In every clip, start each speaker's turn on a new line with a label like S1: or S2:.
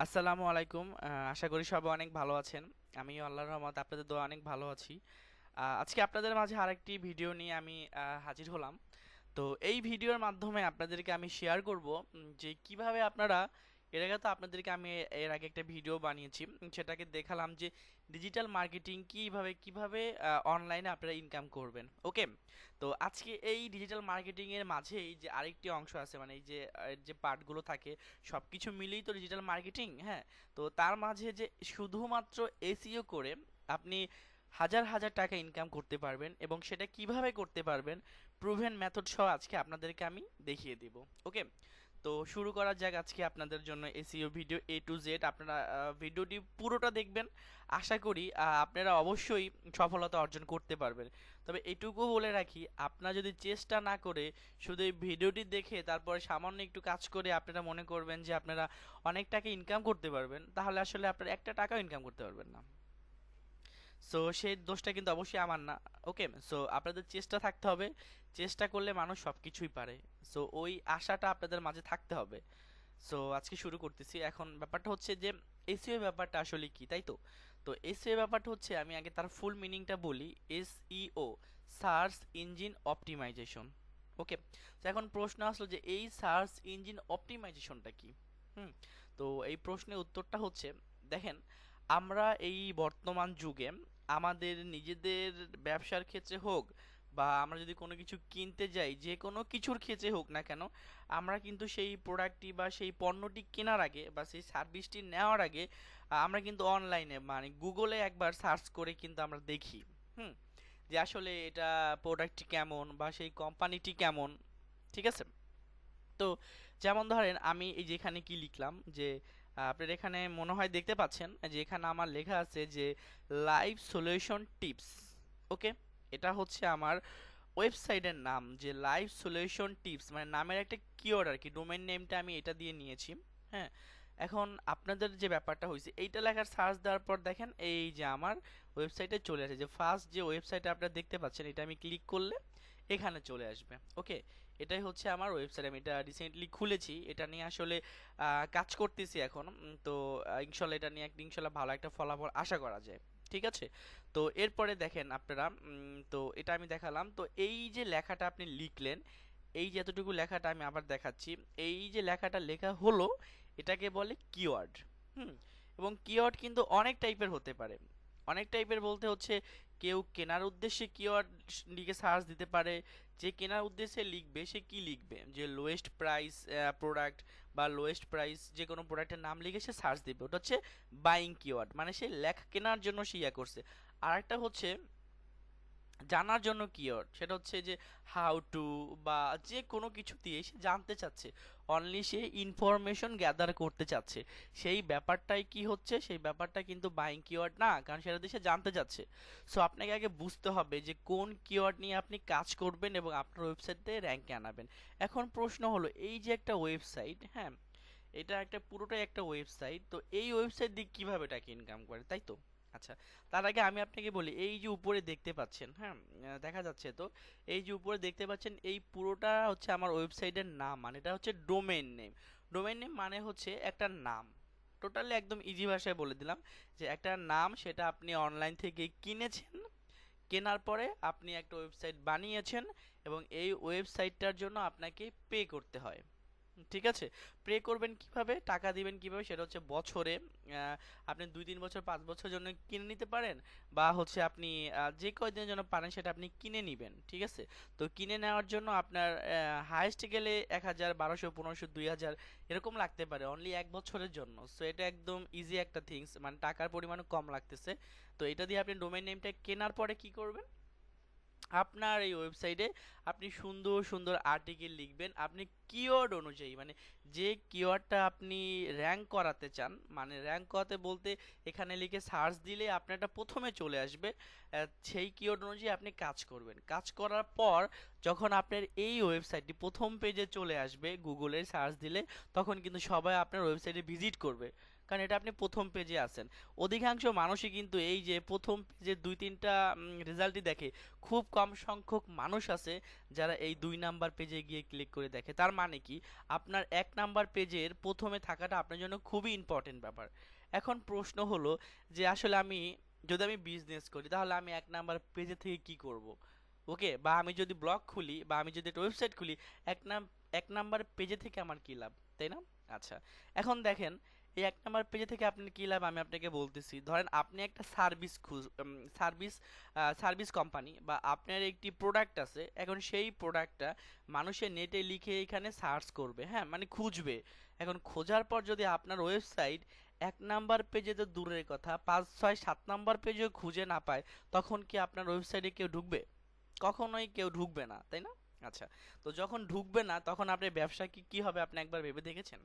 S1: আসসালামু আলাইকুম। আশা করি সবাই অনেক ভালো আছেন। আমিও আল্লাহর রহমতে আপনাদের দোয়া অনেক ভালো আছি। আজকে আপনাদের মাঝে আরেকটি ভিডিও নিয়ে আমি হাজির হলাম। তো এই ভিডিওর মাধ্যমে আপনাদেরকে আমি শেয়ার করব যে কিভাবে আপনারা এর আগে তো আপনাদেরকে আমি এর আগে একটা ভিডিও বানিয়েছি, সেটাকে দেখালাম যে ডিজিটাল মার্কেটিং কিভাবে অনলাইনে আপনারা ইনকাম করবেন। ওকে, তো আজকে এই ডিজিটাল মার্কেটিং এর মাঝেই যে আরেকটি অংশ আছে, মানে এই যে এর যে পার্টগুলো থাকে সব কিছু মিলেই তো ডিজিটাল মার্কেটিং। হ্যাঁ, তো তার মাঝে যে শুধুমাত্র এসইও করে আপনি হাজার হাজার টাকা ইনকাম করতে পারবেন, এবং সেটা কিভাবে করতে পারবেন প্রুভেন মেথড সহ আজকে আপনাদেরকে আমি দেখিয়ে দিব। ওকে, তো শুরু করা যাক আজকে আপনাদের জন্য SEO video A to Z. আপনারা ভিডিওটি পুরোটা দেখবেন। আশা করি আপনারা অবশ্যই সফলতা অর্জন করতে পারবেন। তবে এটুকু বলে রাখি, আপনারা যদি চেষ্টা না করে শুধু এই ভিডিওটি দেখে তারপরে সামান্য একটু কাজ করে আপনারা মনে করবেন যে আপনারা অনেক টাকা ইনকাম করতে পারবেন, তাহলে আসলে আপনারা একটা টাকাও ইনকাম করতে পারবেন না। সো সেই দোষটা কিন্তু অবশ্যই আমার না। ওকে, সো আপনাদের চেষ্টা থাকতে হবে। চেষ্টা করলে মানুষ সব কিছুই পারে। সো ওই আশাটা আপনাদের মাঝে থাকতে হবে। সো আজকে শুরু করতেছি। এখন ব্যাপারটা হচ্ছে যে এসইও ব্যাপারটা আসলে কি, তাই তো? তো এসইও ব্যাপারটা হচ্ছে, আমি আগে তার ফুল মিনিংটা বলি। SEO, search engine optimisation. Okay, তো এখন প্রশ্ন আসলো যে এই সার্চ ইঞ্জিন অপটিমাইজেশনটা কি। হুম, তো এই প্রশ্নের উত্তরটা হচ্ছে, দেখেন, আমরা এই বর্তমান যুগে আমাদের নিজেদের ব্যবসার ক্ষেত্রে হোক, বা আমরা যদি কোনো কিছু কিনতে যাই, যে কোনো কিছুর ক্ষেত্রে হোক না কেন, আমরা কিন্তু সেই প্রোডাক্টটি বা সেই পণ্যটি কেনার আগে বা সেই সার্ভিসটি নেওয়ার আগে আমরা কিন্তু অনলাইনে মানে গুগলে একবার সার্চ করে কিন্তু আমরা দেখি। হুম, যে আসলে এটা প্রোডাক্টটি কেমন বা সেই কোম্পানিটি কেমন। ঠিক আছে, তো যেমন ধরেন আমি এই যে এখানে কি লিখলাম, যে আপনার এখানে মনে হয় দেখতে পাচ্ছেন যে এখানে আমার লেখা আছে যে লাইভ সলিউশন টিপস। ওকে, এটা হচ্ছে আমার ওয়েবসাইটের নাম, যে লাইভ সলিউশন টিপস, মানে নামের একটা কিওয়ার্ড আর কি, ডোমেইন নেমটা আমি এটা দিয়ে নিয়েছি। হ্যাঁ, এখন আপনাদের যে ব্যাপারটা হয়েছে, এইটা লেখার সার্চ দেওয়ার পর দেখেন এই যে আমার ওয়েবসাইটে চলে আসে, যে ফার্স্ট যে ওয়েবসাইটে আপনারা দেখতে পাচ্ছেন, এটা আমি ক্লিক করলে এখানে চলে আসবে। ওকে, এটাই হচ্ছে আমার ওয়েবসাইট। আমি এটা রিসেন্টলি খুলেছি, এটা নিয়ে আসলে কাজ করতেছি এখন। তো ইনশাল্লাহ এটা নিয়ে ইনশাল্লাহ ভালো একটা ফলাফল আশা করা যায়। ঠিক আছে, তো এরপরে দেখেন আপনারা, তো এটা আমি দেখালাম। তো এই যে লেখাটা আপনি লিখলেন, এই যে এতটুকু লেখাটা আমি আবার দেখাচ্ছি, এই যে লেখাটা লেখা হলো, এটাকে বলে কিওয়ার্ড। হুম, এবং কিওয়ার্ড কিন্তু অনেক টাইপের হতে পারে। অনেক টাইপের বলতে হচ্ছে, কেউ কেনার উদ্দেশ্যে কিওয়ার্ড লিখে সার্চ দিতে পারে। যে কেনার উদ্দেশ্যে লিখবে সে কি লিখবে, যে লোয়েস্ট প্রাইস প্রোডাক্ট বা লোয়েস্ট প্রাইস যে কোনো প্রোডাক্টের নাম লিখে সে সার্চ দিবে, ওটা হচ্ছে বাইং কিওয়ার্ড, মানে সে লেখা কেনার জন্য সে ইয়া করছে। আর একটা হচ্ছে জানার জন্য কিওয়ার্ড, সেটা হচ্ছে যে হাউ টু বা যে কোনো কিছু দিয়ে সে জানতে চাচ্ছে, অনলি সে ইনফরমেশন গ্যাদার করতে চাচ্ছে। সেই ব্যাপারটাই কি হচ্ছে, সেই ব্যাপারটা কিন্তু বাইং কিওয়ার্ড না, কারণ সেটা দিয়ে সে জানতে চাচ্ছে। সো আপনাকে আগে বুঝতে হবে যে কোন কিওয়ার্ড নিয়ে আপনি কাজ করবেন এবং আপনার ওয়েবসাইটে র্যাঙ্কে আনাবেন। এখন প্রশ্ন হলো, এই যে একটা ওয়েবসাইট, হ্যাঁ, এটা একটা পুরোটাই একটা ওয়েবসাইট, তো এই ওয়েবসাইট দিয়ে কিভাবে টাকা ইনকাম করে, তাই তো? আচ্ছা, তার আগে আমি আপনাকে বলি, এই যে উপরে দেখতে পাচ্ছেন, হ্যাঁ, দেখা যাচ্ছে তো, এই যে উপরে দেখতে পাচ্ছেন, এই পুরোটা হচ্ছে আমার ওয়েবসাইটের নাম, মানে এটা হচ্ছে ডোমেইন নেম। ডোমেইন নেম মানে হচ্ছে একটা নাম। টোটালি একদম ইজি ভাষায় বলে দিলাম, যে একটা নাম, সেটা আপনি অনলাইন থেকে কিনেছেন। কেনার পরে আপনি একটা ওয়েবসাইট বানিয়েছেন, এবং এই ওয়েবসাইটটার জন্য আপনাকে পে করতে হয়। ঠিক আছে, পে করবেন কিভাবে, টাকা দিবেন কিভাবে, সেটা হচ্ছে বছরে আপনি 2-3 বছর 5 বছরের জন্য কিনে নিতে পারেন, বা হচ্ছে আপনি যে কয়দিনের জন্য পারেন সেটা আপনি কিনে নিবেন। ঠিক আছে, তো কিনে নেওয়ার জন্য আপনার হাইয়েস্ট গেলে 1000, 1200, 1500, 2000 এরকম লাগতে পারে অনলি 1 বছরের জন্য। সো এটা একদম ইজি একটা থিংস, মানে টাকার পরিমাণও কম লাগতেছে। তো এটা দিয়ে আপনি ডোমেইন নেমটা কেনার পরে কি করবেন, আপনার এই ওয়েবসাইটে আপনি সুন্দর সুন্দর আর্টিকেল লিখবেন, আপনি কিওয়ার্ড অনুযায়ী, মানে যে কিওয়ার্ডটা আপনি র্যাঙ্ক করাতে চান, মানে র্যাঙ্ক করাতে বলতে এখানে লিখে সার্চ দিলে আপনারটা প্রথমে চলে আসবে। সেই কিওয়ার্ড অনুযায়ী আপনি কাজ করবেন। কাজ করার পর যখন আপনার এই ওয়েবসাইটটি প্রথম পেজে চলে আসবে গুগলে সার্চ দিলে, তখন কিন্তু সবাই আপনার ওয়েবসাইটে ভিজিট করবে। কারণ এটা আপনি প্রথম পেজে আছেন। অধিকাংশ মানুষই কিন্তু এই যে প্রথম পেজের 2-3টা রেজাল্টই দেখে। খুব কম সংখ্যক মানুষ আছে যারা এই 2 নাম্বার পেজে গিয়ে ক্লিক করে দেখে। তার মানে কি, আপনার 1 নাম্বার পেজের প্রথমে থাকাটা আপনার জন্য খুবই ইম্পর্টেন্ট ব্যাপার। এখন প্রশ্ন হলো যে আসলে যদি আমি বিজনেস করি তাহলে আমি 1 নাম্বার পেজে থেকে কি করব? ওকে, বা আমি যদি ব্লগ খুলি বা আমি যদি একটা ওয়েবসাইট খুলি, এক নাম 1 নাম্বার পেজে থেকে আমার কি লাভ, তাই না? আচ্ছা, এখন দেখেন এই 1 নাম্বার পেজে থেকে আপনার কি লাভ আমি আপনাকে বলতেছি। ধরেন আপনি একটা সার্ভিস সার্ভিস কোম্পানি বা আপনার একটি প্রোডাক্ট আছে। এখন সেই প্রোডাক্টটা মানুষের নেটে লিখে এখানে সার্চ করবে, হ্যাঁ, মানে খুঁজবে। এখন খোঁজার পর যদি আপনার ওয়েবসাইট 1 নাম্বার পেজে তো দূরের কথা, 5, 6, 7 নাম্বার পেজেও খুঁজে না পায়, তখন কি আপনার ওয়েবসাইটে কেউ ঢুকবে? কখনোই কেউ ঢুকবে না, তাই না? আচ্ছা, তো যখন ঢুকবে না তখন আপনার ব্যবসা কি হবে আপনি একবার ভেবে দেখেছেন?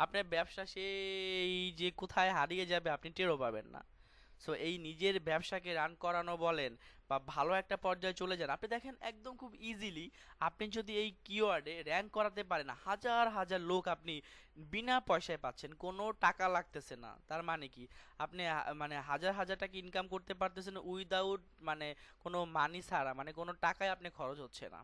S1: আপনার ব্যবসা সেই যে কোথায় হারিয়ে যাবে আপনি টেরও পাবেন না। সো এই নিজের ব্যবসাকে রান করানো বলেন বা ভালো একটা পর্যায়ে চলে যান, আপনি দেখেন একদম খুব ইজিলি আপনি যদি এই কিওয়ার্ডে র্যাঙ্ক করাতে পারেন, হাজার হাজার লোক আপনি বিনা পয়সায় পাচ্ছেন, কোনো টাকা লাগতেছে না। তার মানে কি, আপনি মানে হাজার হাজার টাকা ইনকাম করতে পারতেছেন উইদাউট মানে কোনো মানি ছাড়া, মানে কোনো টাকাই আপনি খরচ হচ্ছে না।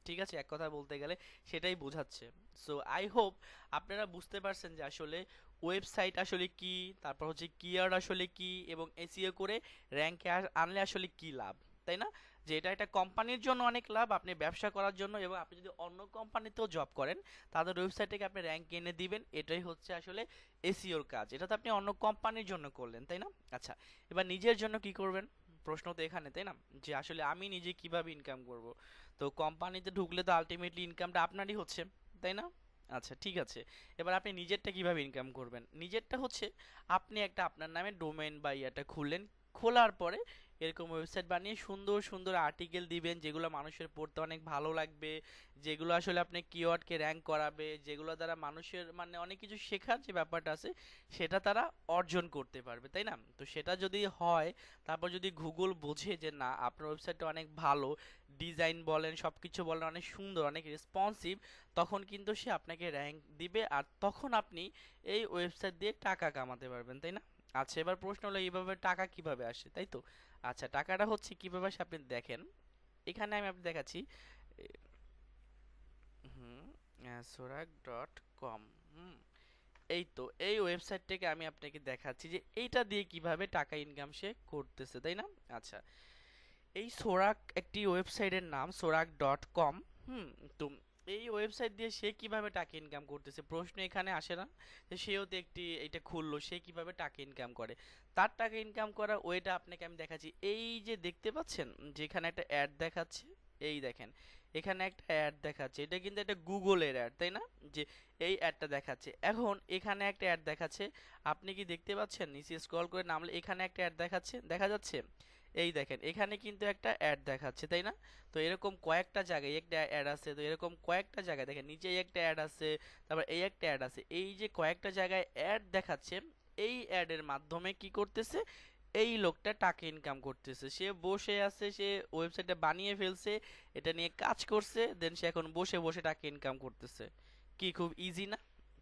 S1: ঠিক আছে, এক কথা বলতে গেলে সেটাই বোঝাচ্ছে। সো আই হোপ আপনারা বুঝতে পারছেন যে আসলে ওয়েবসাইট আসলে কি, তারপর হচ্ছে কিওয়ার্ড আসলে কি, এবং এসইও করে র্যাঙ্কে আনলে আসলে কি লাভ, তাই না? যে এটা একটা কোম্পানির জন্য অনেক লাভ, আপনি ব্যবসা করার জন্য, এবং আপনি যদি অন্য কোম্পানিতেও জব করেন তাদের ওয়েবসাইটে আপনি র্যাঙ্ক এনে দিবেন, এটাই হচ্ছে আসলে এসইওর কাজ। এটা তো আপনি অন্য কোম্পানির জন্য করলেন, তাই না? আচ্ছা, এবার নিজের জন্য কি করবেন? প্রশ্ন তো এখানে, তাই না, যে আসলে আমি নিজে কিভাবে ইনকাম করব? তো কোম্পানিতে ঢুকলে তো আলটিমেটলি ইনকামটা আপনারই হচ্ছে, তাই না? আচ্ছা, ঠিক আছে। এবার আপনি নিজেরটা কিভাবে ইনকাম করবেন? নিজেরটা হচ্ছে আপনি একটা আপনার নামে ডোমেইন বা ইয়াটা খুললেন। খোলার পরে এরকম ওয়েবসাইট বানিয়ে সুন্দর সুন্দর আর্টিকেল দিবেন যেগুলো মানুষের পড়তে অনেক ভালো লাগবে, যেগুলো আসলে আপনি কিওয়ার্ডকে র্যাঙ্ক করাবে, যেগুলো দ্বারা মানুষের মানে অনেক কিছু শেখার যে ব্যাপারটা আছে সেটা তারা অর্জন করতে পারবে, তাই না? তো সেটা যদি হয়, তারপর যদি গুগল বোঝে যে না আপনার ওয়েবসাইটটা অনেক ভালো, ডিজাইন বলেন সবকিছু বলেন অনেক সুন্দর অনেক রেসপন্সিভ, তখন কিন্তু সে আপনাকে র্যাঙ্ক দিবে, আর তখন আপনি এই ওয়েবসাইট দিয়ে টাকা কামাতে পারবেন, তাই না? আচ্ছা, এবার প্রশ্ন হলো এইভাবে টাকা কিভাবে আসে, তাই তো? আচ্ছা, টাকাটা হচ্ছে কিভাবে আসে আপনি দেখেন, এখানে আমি আপনাকে দেখাচ্ছি। হুম, sorak.com। হুম, এই তো এই ওয়েবসাইট থেকে আমি আপনাকে দেখাচ্ছি যে এইটা দিয়ে কিভাবে টাকা ইনকাম সে করতেছে, তাই না? আচ্ছা, এই সোরাক একটি ওয়েবসাইটের নাম sorak.com। হুম, তো এই ওয়েবসাইট দিয়ে সে কিভাবে টাকা ইনকাম করতেছে প্রশ্ন এখানে আসে না? যে সেও তো একটি এটা খুললো, সে কিভাবে টাকা ইনকাম করে? তার টাকা ইনকাম করার ওয়েটা আপনাকে আমি দেখাচ্ছি। এই যে দেখতে পাচ্ছেন যেখানে একটা অ্যাড দেখাচ্ছে, এই দেখেন এখানে একটা অ্যাড দেখাচ্ছে, এটা কিন্তু একটা গুগলের অ্যাড, তাই না? যে এই অ্যাডটা দেখাচ্ছে, এখন এখানে একটা অ্যাড দেখাচ্ছে, আপনি কি দেখতে পাচ্ছেন? নিচে স্ক্রল করে নামলে এখানে একটা অ্যাড দেখাচ্ছে, দেখা যাচ্ছে? এই দেখেন এখানে কিন্তু একটা অ্যাড দেখাচ্ছে, তাই না? তো এরকম কয়েকটা জায়গায় একটা অ্যাড আছে, তো এরকম কয়েকটা জায়গায় দেখেন নিচে একটা অ্যাড আছে, তারপর এই একটা অ্যাড আছে, এই যে কয়েকটা জায়গায় অ্যাড দেখাচ্ছে, এই অ্যাডের মাধ্যমে কি করতেছে এই লোকটা টাকা ইনকাম করতেছে। সে বসে আছে, সে ওয়েবসাইটটা বানিয়ে ফেলছে, এটা নিয়ে কাজ করছে, দেন সে এখন বসে বসে টাকা ইনকাম করতেছে। কি খুব ইজি না?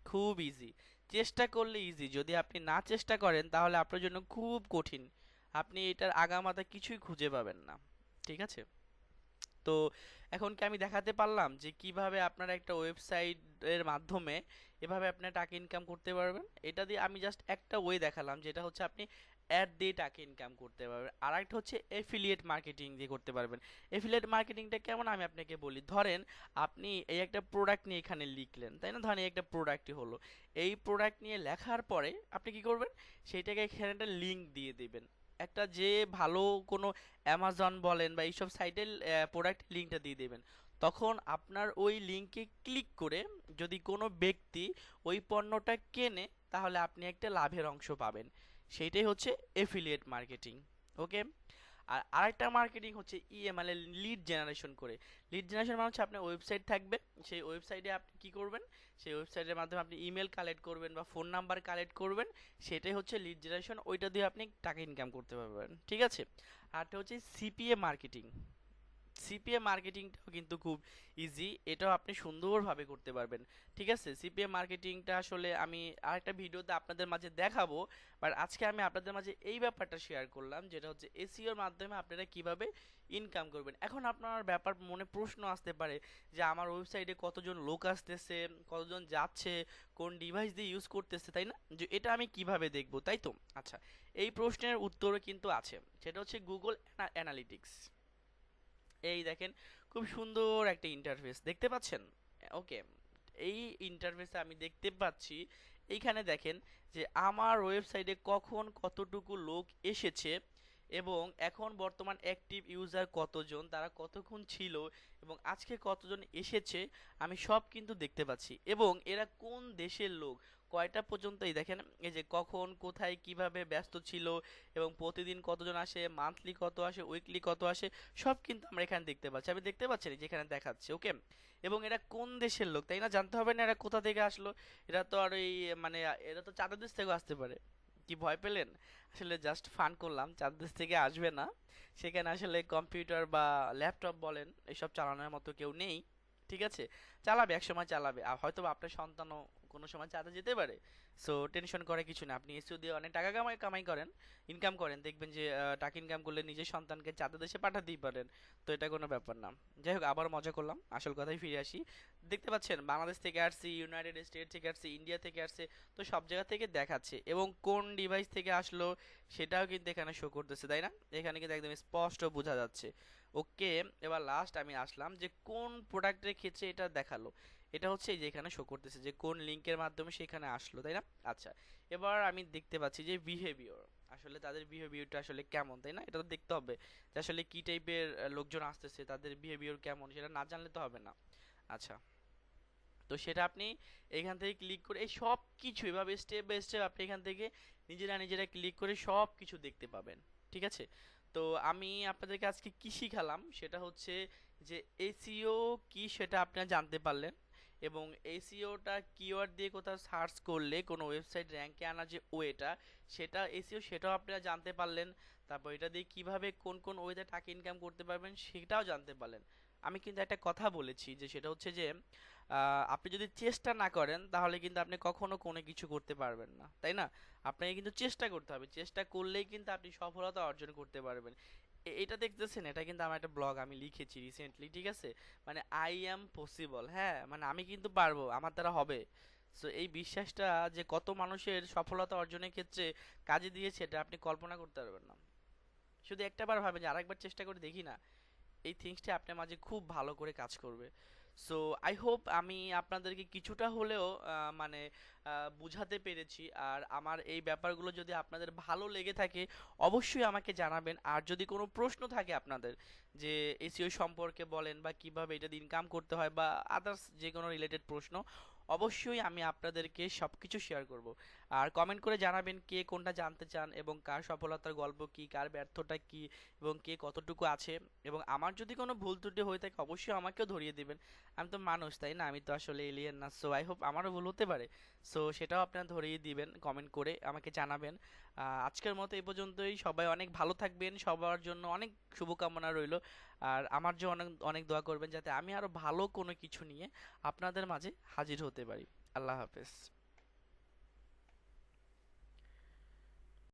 S1: খুব ইজি। চেষ্টা করলে ইজি, যদি আপনি না চেষ্টা করেন তাহলে আপনার জন্য খুব কঠিন। আপনি এটার আগামাথা কিছুই খুঁজে পাবেন না। ঠিক আছে, তো এখন কি আমি দেখাতে পারলাম যে কিভাবে আপনারা একটা ওয়েবসাইটের মাধ্যমে এভাবে আপনার টাকা ইনকাম করতে পারবেন? এটা দিয়ে আমি জাস্ট একটা ওয়ে দেখালাম, যেটা হচ্ছে আপনি অ্যাড দিয়ে টাকা ইনকাম করতে পারবেন। আর একটা হচ্ছে এফিলিয়েট মার্কেটিং দিয়ে করতে পারবেন। এফিলিয়েট মার্কেটিংটা কেমন আমি আপনাকে বলি। ধরেন আপনি এই একটা প্রোডাক্ট নিয়ে এখানে লিখলেন, তাই না? ধরেন এই একটা প্রোডাক্টই হলো, এই প্রোডাক্ট নিয়ে লেখার পরে আপনি কি করবেন, সেইটাকে এখানে একটা লিঙ্ক দিয়ে দিবেন, একটা যে ভালো কোনো অ্যামাজন বলেন বা এইসব সাইটের প্রোডাক্ট লিঙ্কটা দিয়ে দেবেন। তখন আপনার ওই লিঙ্কে ক্লিক করে যদি কোনো ব্যক্তি ওই পণ্যটা কেনে, তাহলে আপনি একটা লাভের অংশ পাবেন। সেইটাই হচ্ছে এফিলিয়েট মার্কেটিং। ওকে, আর আরেকটা মার্কেটিং হচ্ছে মানে লিড জেনারেশন করে। লিড জেনারেশন মানে হচ্ছে আপনার ওয়েবসাইট থাকবে, সেই ওয়েবসাইটে আপনি কি করবেন, সেই ওয়েবসাইটের মাধ্যমে আপনি ইমেল কালেক্ট করবেন বা ফোন নাম্বার কালেক্ট করবেন, সেটাই হচ্ছে লিড জেনারেশন, ওইটা দিয়ে আপনি টাকা ইনকাম করতে পারবেন। ঠিক আছে, আরটা হচ্ছে সিপিএ মার্কেটিং। সিপিএ মার্কেটিংটাও কিন্তু খুব ইজি, এটাও আপনি সুন্দরভাবে করতে পারবেন। ঠিক আছে, সিপিএ মার্কেটিংটা আসলে আমি আরেকটা ভিডিওতে আপনাদের মাঝে দেখাবো, বাট আজকে আমি আপনাদের মাঝে এই ব্যাপারটা শেয়ার করলাম, যেটা হচ্ছে এসইওর মাধ্যমে আপনারা কিভাবে ইনকাম করবেন। এখন আপনার ব্যাপার মনে প্রশ্ন আসতে পারে যে আমার ওয়েবসাইটে কতজন লোক আসতেছে, কতজন যাচ্ছে, কোন ডিভাইস দিয়ে ইউজ করতেছে, তাই না, যে এটা আমি কিভাবে দেখবো, তাই তো। আচ্ছা, এই প্রশ্নের উত্তরও কিন্তু আছে, সেটা হচ্ছে গুগল অ্যানালিটিক্স। এই দেখেন, খুব সুন্দর একটা ইন্টারফেস দেখতে পাচ্ছেন। ওকে, এই ইন্টারফেসে আমি দেখতে পাচ্ছি, এইখানে দেখেন যে আমার ওয়েবসাইটে কখন কতটুকু লোক এসেছে, এবং এখন বর্তমান অ্যাক্টিভ ইউজার কতজন, তারা কতক্ষণ ছিল, এবং আজকে কতজন এসেছে, আমি সব কিন্তু দেখতে পাচ্ছি। এবং এরা কোন দেশের লোক, কয়টা পর্যন্ত, এই দেখেন, এই যে কখন কোথায় কিভাবে ব্যস্ত ছিল, এবং প্রতিদিন কতজন আসে, মান্থলি কত আসে, উইকলি কত আসে, সব কিন্তু আমরা এখানে দেখতে পাচ্ছি। আমি দেখতে পাচ্ছি যেখানে দেখাচ্ছে। ওকে, এবং এরা কোন দেশের লোক, তাই না, জানতে হবে না এরা কোথা থেকে আসলো। এরা তো আর এই মানে এরা তো চাঁদের দেশ থেকেও আসতে পারে। কি ভয় পেলেন? আসলে জাস্ট ফান করলাম, চাঁদ দেশ থেকে আসবে না, সেখানে আসলে কম্পিউটার বা ল্যাপটপ বলেন এসব চালানোর মতো কেউ নেই। ঠিক আছে, চালাবে, এক সময় চালাবে, আর হয়তো বা আপনার সন্তানও কোনো সময় চাঁদে যেতে পারে। সো টেনশন করার কিছু না, আপনি এসইও দিয়ে অনেক টাকা কামাই কামাই করেন, ইনকাম করেন, দেখবেন যে টাকা ইনকাম করলে নিজের সন্তানকে চাঁদের দেশে পাঠাতেই পারেন। তো এটা কোনো ব্যাপার না। যাই হোক, আবার মজা করলাম, আসল কথায় ফিরে আসি। দেখতে পাচ্ছেন বাংলাদেশ থেকে আসছি, ইউনাইটেড স্টেট থেকে আসছি, ইন্ডিয়া থেকে আসছে, তো সব জায়গা থেকে দেখাচ্ছে, এবং কোন ডিভাইস থেকে আসলো সেটাও কিন্তু এখানে শো করতেছে, তাই না, এখানে কিন্তু একদম স্পষ্ট বোঝা যাচ্ছে। ওকে, এবার লাস্ট আমি আসলাম যে কোন প্রোডাক্টের ক্ষেত্রে এটা দেখালো, এটা হচ্ছে এই যে এখানে শো করতেছে যে কোন লিংকের মাধ্যমে সেখানে আসলো, তাই না। আচ্ছা, এবার আমি দেখতে পাচ্ছি যে বিহেভিয়র, আসলে তাদের বিহেভিয়রটা আসলে কেমন, তাই না, এটা তো দেখতে হবে যে আসলে কি টাইপের লোকজন আসতেছে, তাদের বিহেভিয়র কেমন, সেটা না জানলে তো হবে না। আচ্ছা, তো সেটা আপনি এখান থেকে ক্লিক করে এই সব কিছু এভাবে স্টেপ বাই স্টেপ আপনি এখান থেকে নিজেরা নিজেরা ক্লিক করে সব কিছু দেখতে পাবেন। ঠিক আছে, তো আমি আপনাদেরকে আজকে কি শিখালাম সেটা হচ্ছে যে এসইও কি সেটা আপনারা জানতে পারলেন, এবং এসইওটা কিওয়ার্ড দিয়ে কোথাও সার্চ করলে কোনো ওয়েবসাইট র্যাঙ্কে আনার যে ওয়েটা, সেটা এসইও সেটাও আপনারা জানতে পারলেন। তারপর এটা দিয়ে কিভাবে কোন কোন ওয়েতে টাকা ইনকাম করতে পারবেন সেটাও জানতে পারলেন। আমি কিন্তু একটা কথা বলেছি যে সেটা হচ্ছে যে আপনি যদি চেষ্টা না করেন তাহলে কিন্তু আপনি কখনো কোনো কিছু করতে পারবেন না, তাই না। আপনাকে কিন্তু চেষ্টা করতে হবে, চেষ্টা করলেই কিন্তু আপনি সফলতা অর্জন করতে পারবেন। এটা দেখতেছেন, এটা কিন্তু আমার একটা ব্লগ আমি লিখেছি রিসেন্টলি। ঠিক আছে, মানে আই অ্যাম পসিবল, হ্যাঁ, মানে আমি কিন্তু পারবো, আমার দ্বারা হবে। সো এই বিশ্বাসটা যে কত মানুষের সফলতা অর্জনের ক্ষেত্রে কাজে দিয়েছে, এটা আপনি কল্পনা করতে পারবেন না। শুধু একটাবার ভাবেন যে আরেকবার চেষ্টা করে দেখি না, এই থিংসটা আপনার মাঝে খুব ভালো করে কাজ করবে। সো আই হোপ আমি আপনাদেরকে কিছুটা হলেও মানে বুঝাতে পেরেছি। আর আমার এই ব্যাপারগুলো যদি আপনাদের ভালো লেগে থাকে অবশ্যই আমাকে জানাবেন। আর যদি কোনো প্রশ্ন থাকে আপনাদের, যে এসইও সম্পর্কে বলেন বা কিভাবে এটা দিয়ে ইনকাম করতে হয় বা আদার্স যে কোনো রিলেটেড প্রশ্ন, অবশ্যই আমি আপনাদেরকে সব কিছু শেয়ার করব। আর কমেন্ট করে জানাবেন কে কোনটা জানতে চান, এবং কার সফলতার গল্প কি, কার ব্যর্থতা কি, এবং কে কতটুকু আছে। এবং আমার যদি কোনো ভুল ত্রুটি হয়ে থাকে অবশ্যই আমাকেও ধরিয়ে দিবেন, আমি তো মানুষ, তাই না, আমি তো আসলে এলিয়েন না। সো আই হোপ আমারও ভুল হতে পারে, সো সেটাও আপনারা ধরিয়ে দিবেন, কমেন্ট করে আমাকে জানাবেন। আজকের মতো এই পর্যন্তই, সবাই অনেক ভালো থাকবেন, সবার জন্য অনেক শুভকামনা রইল। আর আমার জন্য অনেক অনেক দোয়া করবেন যাতে আমি আরো ভালো কোনো কিছু নিয়ে আপনাদের মাঝে হাজির হতে পারি। আল্লাহ হাফেজ।